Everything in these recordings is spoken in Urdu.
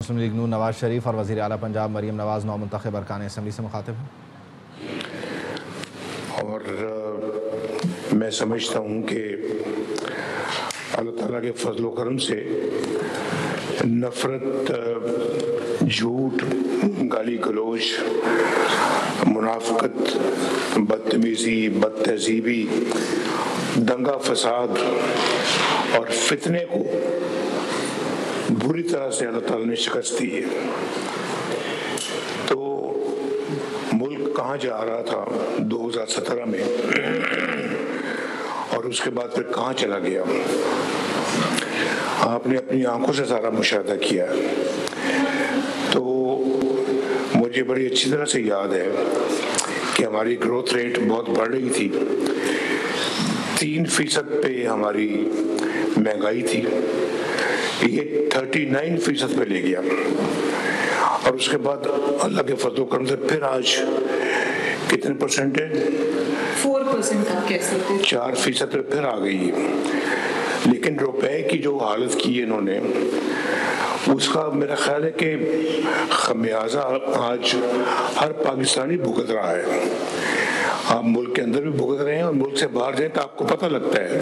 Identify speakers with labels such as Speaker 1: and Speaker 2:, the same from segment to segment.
Speaker 1: مسلم لیگ نون نواز شریف اور وزیر اعلیٰ پنجاب مریم نواز نو منتخب ارکان اسمبلی سے مخاطب ہیں،
Speaker 2: اور میں سمجھتا ہوں کہ اللہ تعالیٰ کے فضل و کرم سے نفرت، جھوٹ، گالی گلوچ، منافقت، بدتمیزی، بد تہذیبی، دنگا فساد اور فتنے کو بری طرح سے اللہ تعالیٰ نے شکست دی ہے۔ تو ملک کہاں جا رہا تھا 2017 میں اور اس کے بعد پھر کہاں چلا گیا، آپ نے اپنی آنکھوں سے سارا مشاہدہ کیا۔ تو مجھے بڑی اچھی طرح سے یاد ہے کہ ہماری گروتھ ریٹ بہت بڑھ رہی تھی، 3% پہ ہماری مہنگائی تھی، یہ 39% پہ لے گیا، اور اس کے بعد اللہ کے فضل و کرم سے پھر آج کتنے پرسنٹ ہے؟
Speaker 3: 4% آپ کہہ سکتے ہیں،
Speaker 2: 4% پہ پھر آ گئی ہے۔ لیکن روپے کی جو حالت کی ہے انہوں نے، اس کا میرا خیال ہے کہ خمیازہ آج ہر پاکستانی بھگت رہا ہے۔ آپ ملک کے اندر بھی بھگت رہے ہیں اور ملک سے باہر جائیں تو آپ کو پتہ لگتا ہے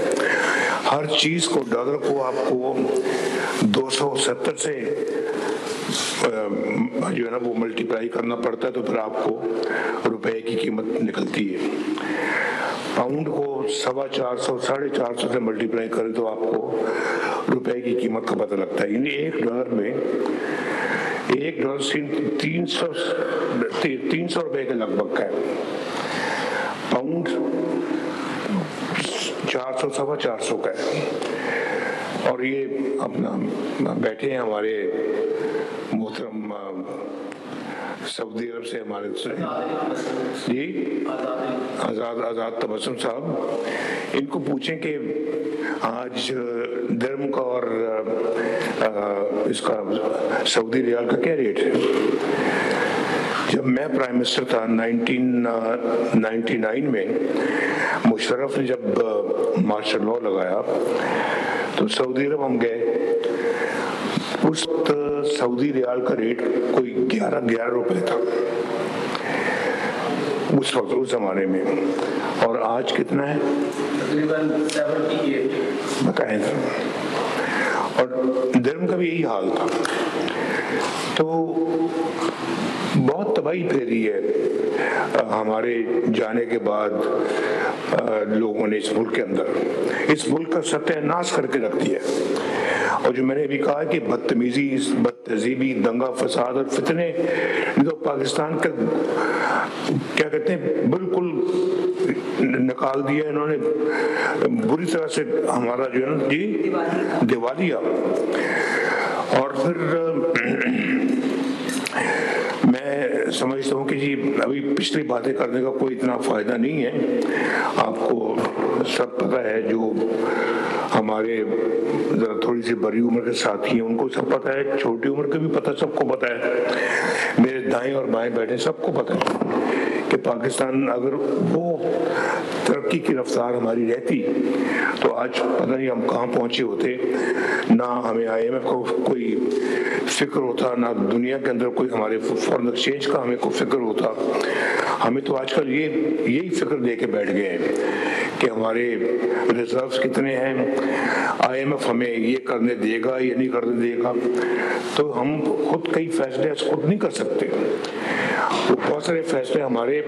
Speaker 2: ہر چیز کو، ڈالر کو آپ کو 270 سے جو ہے نا وہ ملٹیپلائی کرنا پڑتا ہے، تو پھر آپ کو روپے کی قیمت نکلتی ہے۔ پاؤنڈ کو 450 450 سے ملٹیپلائی کریں تو آپ کو روپے کی قیمت کا پتہ لگتا ہے۔ یعنی ایک ڈالر میں 300 روپے کے لگ بھگ کا ہے، پاؤنڈ 400 450 کا ہے۔ اور یہ اپنا بیٹھے ہیں ہمارے محترم سعودی عرب سے ہمارے جی آزاد تبسم صاحب، ان کو پوچھیں کہ آج درم کا اور اس کا سعودی ریال کا کیا ریٹ ہے۔ جب میں پرائم منسٹر تھا 1999 میں، مشرف نے جب مارشل لاء لگایا تو سعودی عرب ہم گئے، اس وقت سعودی ریال کا ریٹ کوئی 11 روپے تھا اس وقت، اس زمانے میں، اور آج کتنا ہے
Speaker 4: تقریباً 78
Speaker 2: بتائیں۔ اور درم کا بھی یہی حال تھا۔ تو بہت تباہی پھیری ہے ہمارے جانے کے بعد لوگوں نے اس ملک کے اندر، اس ملک کا ستیہ ناش کر کے رکھ دیا۔ اور جو میں نے ابھی کہا کہ بدتمیزی، بد تہذیبی، دنگا فساد اور فتنے جو پاکستان کا کیا کہتے ہیں بالکل نکال دیا انہوں نے بری طرح سے، ہمارا جو ہے نا جی دیوالیہ۔ اور پھر میں سمجھتا ہوں کہ جی ابھی پچھلی باتیں کرنے کا کوئی اتنا فائدہ نہیں ہے۔ آپ کو سب پتہ ہے، جو ہمارے ذرا تھوڑی سی بڑی عمر کے ساتھی ہیں ان کو سب پتہ ہے، چھوٹی عمر کے بھی پتہ، سب کو پتہ ہے، میرے دائیں اور بائیں بیٹھے سب کو پتہ ہے کہ پاکستان اگر وہ ترقی کی رفتار ہماری رہتی تو آج پتہ نہیں ہم کہاں پہنچے ہوتے۔ نہ ہمیں IMF کو کوئی فکر ہوتا، نہ دنیا کے اندر کوئی ہمارے فورن ایکسچینج کا ہمیں کوئی فکر ہوتا۔ ہمیں تو آج کل یہی فکر دے کے بیٹھ گئے ہیں کہ ہمارے ریزروز کتنے ہیں، IMF ہمیں یہ کرنے دے گا یا نہیں کرنے دے گا، تو ہم خود کئی فیصلے خود نہیں کر سکتے۔ بہت سارے فیصلے ہمارے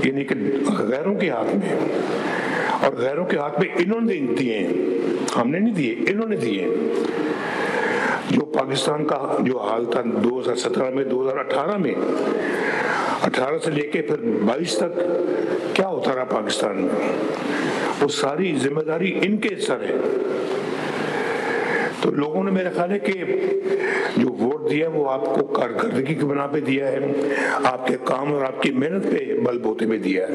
Speaker 2: یعنی کہ غیروں کے ہاتھ میں، اور غیروں کے ہاتھ میں انہوں نے دیے ہیں، ہم نے نہیں دیے، انہوں نے دیے۔ جو پاکستان کا جو حال تھا 2017 میں، 2018 میں، 18 سے لے کے پھر 22 تک کیا ہوتا رہا پاکستان میں، وہ ساری ذمہ داری ان کے سر ہے۔ تو لوگوں نے میرا خیال ہے کہ جو ووٹ دیا وہ آپ کو کارکردگی کی بنا پہ دیا ہے، آپ کے کام اور آپ کی محنت پہ بل بوتے میں دیا ہے۔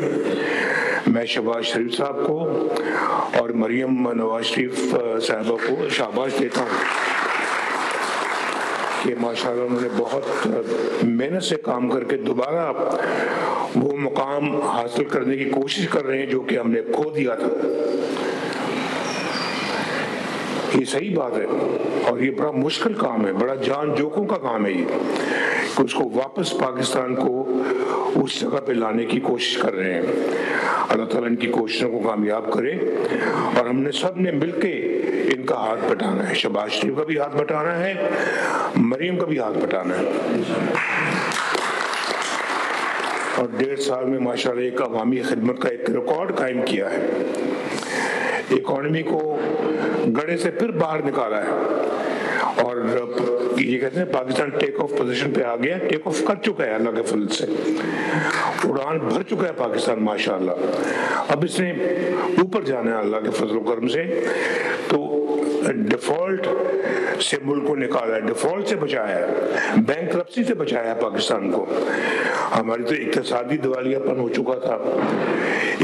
Speaker 2: میں شہباز شریف صاحب کو اور مریم نواز شریف صاحبہ کو شاباش دیتا ہوں کہ ماشاءاللہ انہوں نے بہت محنت سے کام کر کے دوبارہ وہ مقام حاصل کرنے کی کوشش کر رہے ہیں جو کہ ہم نے کھو دیا تھا۔ یہ صحیح بات ہے اور یہ بڑا مشکل کام ہے, بڑا جان جوکوں کا کام ہے یہ, کہ اس کو واپس پاکستان کو اس جگہ پہ لانے کی کوشش کر رہے ہیں. اللہ تعالیٰ ان کی کوششوں کو کامیاب کرے اور ہم نے سب نے مل کے ان کا ہاتھ بٹانا ہے. شہباز شریف کا بھی ہاتھ بٹانا ہے, مریم کا بھی ہاتھ بٹانا ہے. اور 1.5 سال میں ماشاءاللہ ایک عوامی خدمت کا ایک ریکارڈ قائم کیا ہے. اکانومی کو گڑھے سے پھر باہر نکالا ہے اور یہ کہتے ہیں پاکستان ٹیک آف پوزیشن پہ آ گیا, ٹیک آف کر چکا ہے اللہ کے فضل سے, اڑان بھر چکا ہے پاکستان ماشاءاللہ. اب اس نے اوپر جانا ہے اللہ کے فضل و کرم سے. تو ڈیفالٹ سے ملک کو نکالا ہے, ڈیفالٹ سے بچایا ہے, بینک کرپسی سے بچایا ہے پاکستان کو. ہماری تو اقتصادی دیوالیہ پن ہو چکا تھا,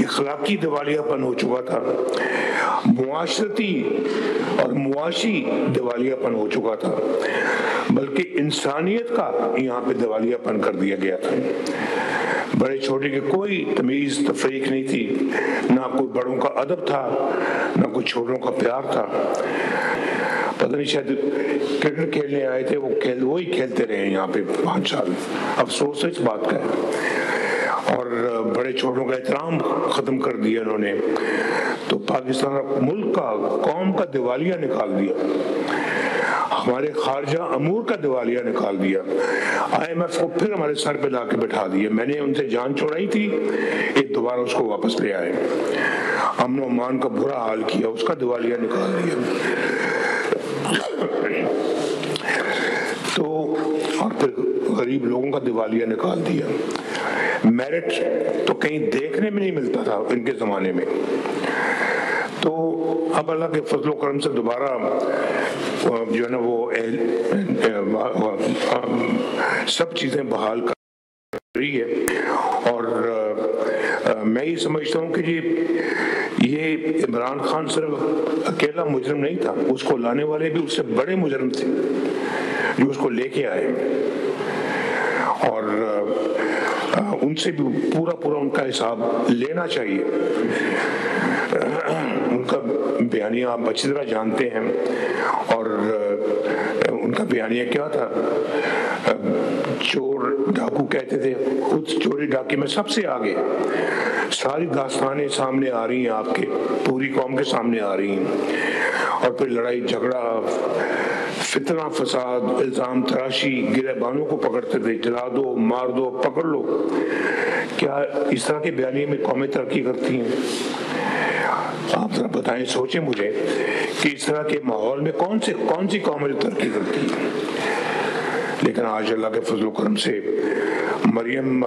Speaker 2: اخلاقی دیوالیہ پن ہو چکا تھا, معاشرتی اور معاشی دیوالیہ پن ہو چکا تھا, بلکہ انسانیت کا یہاں پہ دیوالیہ پن کر دیا گیا تھا. بڑے چھوٹے کی کوئی تمیز تفریق نہیں تھی, نہ کوئی بڑوں کا ادب تھا, نہ کوئی چھوٹوں کا پیار تھا. پتہ نہیں شاید کرکٹ کھیلنے آئے تھے, وہی کھیلتے رہے یہاں پہ 5 سال. افسوس ہے اس بات کا ہے. اور بڑے چھوٹوں کا احترام ختم کر دیا انہوں نے, تو پاکستان ملک کا, قوم کا دیوالیہ نکال دیا, ہمارے خارجہ امور کا دیوالیہ نکال دیا. IMF کو پھر ہمارے سر پہ لا کے بٹھا دیا. میں نے ان سے جان چھوڑائی تھی, ایک دوبارہ اس کو واپس لے آئے. امن و امان کا برا حال کیا, اس کا دیوالیہ نکال دیا. تو اور پھر غریب لوگوں کا دیوالیہ نکال دیا. میرٹ تو کہیں دیکھنے میں نہیں ملتا تھا ان کے زمانے میں. تو اب اللہ کے فضل و کرم سے دوبارہ جو ہے نا وہ سب چیزیں بحال کر رہی ہے. اور میں یہ سمجھتا ہوں کہ یہ عمران خان صرف اکیلا مجرم نہیں تھا, اس کو لانے والے بھی اس سے بڑے مجرم تھے جو اس کو لے کے آئے, اور ان سے بھی پورا ان کا حساب لینا چاہیے. ان کا بیانیہ آپ اچھی طرح جانتے ہیں, اور ان کا بیانیہ کیا تھا, چور ڈاکو کہتے تھے, خود چوری ڈاکے میں سب سے آگے. ساری داستانیں سامنے آ رہی ہیں آپ کے, پوری قوم کے سامنے آ رہی ہیں. اور پھر لڑائی جھگڑا, فتنہ فساد, الزام تراشی, گرہبانوں کو پکڑتے تھے, جلا دو, مار دو, پکڑ لو. کیا اس طرح کے بیانیے میں قومیں ترقی کرتی ہیں؟ آپ ذرا بتائیں, سوچیں مجھے کہ اس طرح کے ماحول میں کون سی قومیں ترقی کرتی ہیں. لیکن آج اللہ کے فضل و کرم سے مریم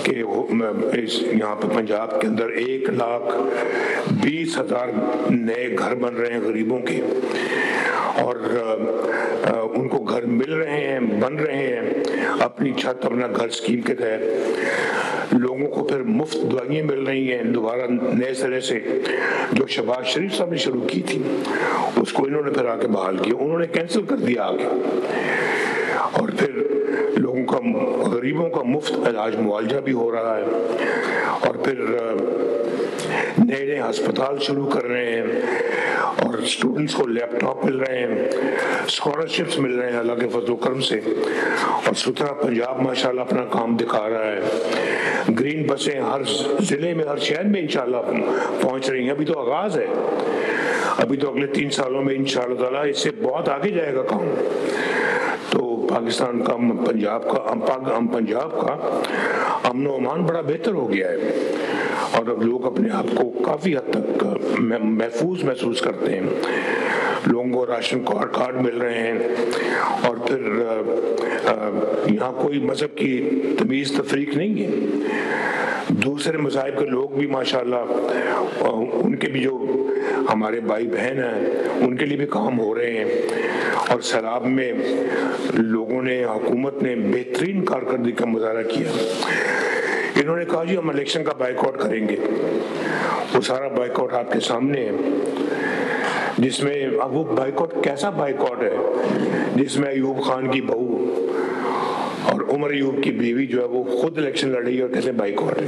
Speaker 2: کے یہاں پہ پنجاب کے اندر 1,20,000 نئے گھر بن رہے ہیں غریبوں کے, اور ان کو گھر مل رہے ہیں, بن رہے ہیں اپنی چھت اپنا گھر اسکیم کے تحت. لوگوں کو پھر مفت دوائیں مل رہی ہیں دوبارہ نئے سرے سے, جو شہباز شریف صاحب نے شروع کی تھی اس کو انہوں نے پھر آگے بحال کیا, انہوں نے کینسل کر دیا آگے. اور پھر لوگوں کا, غریبوں کا مفت علاج معالجہ بھی ہو رہا ہے, اور پھر نئے ہسپتال شروع کر رہے ہیں, اور اسٹوڈنٹس کو لیپ ٹاپ مل رہے ہیں, اسکالرشپس مل رہے ہیں اللہ کے فضل و کرم سے. اور ستھرا پنجاب ماشاءاللہ اپنا کام دکھا رہا ہے. گرین بسیں ہر ضلع میں, ہر شہر میں انشاءاللہ پہنچ رہی ہیں. ابھی تو آغاز ہے, ابھی تو اگلے 3 سالوں میں انشاءاللہ تعالیٰ اس سے بہت آگے جائے گا کام. تو پاکستان کا, پنجاب کا امن و امان بڑا بہتر ہو گیا ہے, اور اب لوگ اپنے آپ کو کافی حد تک محفوظ محسوس کرتے ہیں. لوگوں کو راشن کارڈ مل رہے ہیں, اور پھر یہاں کوئی مذہب کی تمیز تفریق نہیں ہے. دوسرے مذاہب کے لوگ بھی ماشاءاللہ, ان کے بھی جو ہمارے بھائی بہن ہیں ان کے لیے بھی کام ہو رہے ہیں. اور سیلاب میں لوگوں نے, حکومت نے بہترین کارکردگی کا مظاہرہ کیا. انہوں نے کہا جی ہم الیکشن کا بائیکاٹ کریں گے. وہ سارا بائیکاٹ آپ کے سامنے ہے, جس میں اب وہ بائیکاٹ کیسا بائیکاٹ ہے, جس میں ایوب خان کی بہو اور عمر ایوب کی بیوی جو ہے وہ خود الیکشن لڑ رہی ہے اور کہتے ہیں بائیکاٹ ہے.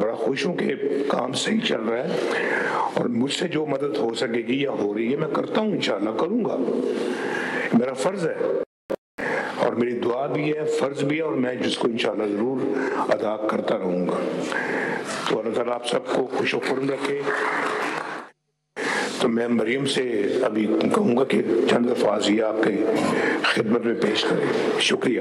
Speaker 2: بڑا خوش ہوں کہ کام صحیح چل رہا ہے، اور مجھ سے جو مدد ہو سکے گی یا ہو رہی ہے میں کرتا ہوں، انشاءاللہ کروں گا، میرا فرض ہے، اور میری دعا بھی ہے، فرض بھی ہے، اور میں جس کو انشاءاللہ ضرور ادا کرتا رہوں گا۔ تو اللہ تعالیٰ آپ سب کو خوش و خرم رکھے۔ تو میں مریم سے ابھی کہوں گا کہ چند الفاظ یہ آپ کے خدمت میں پیش کریں۔ شکریہ۔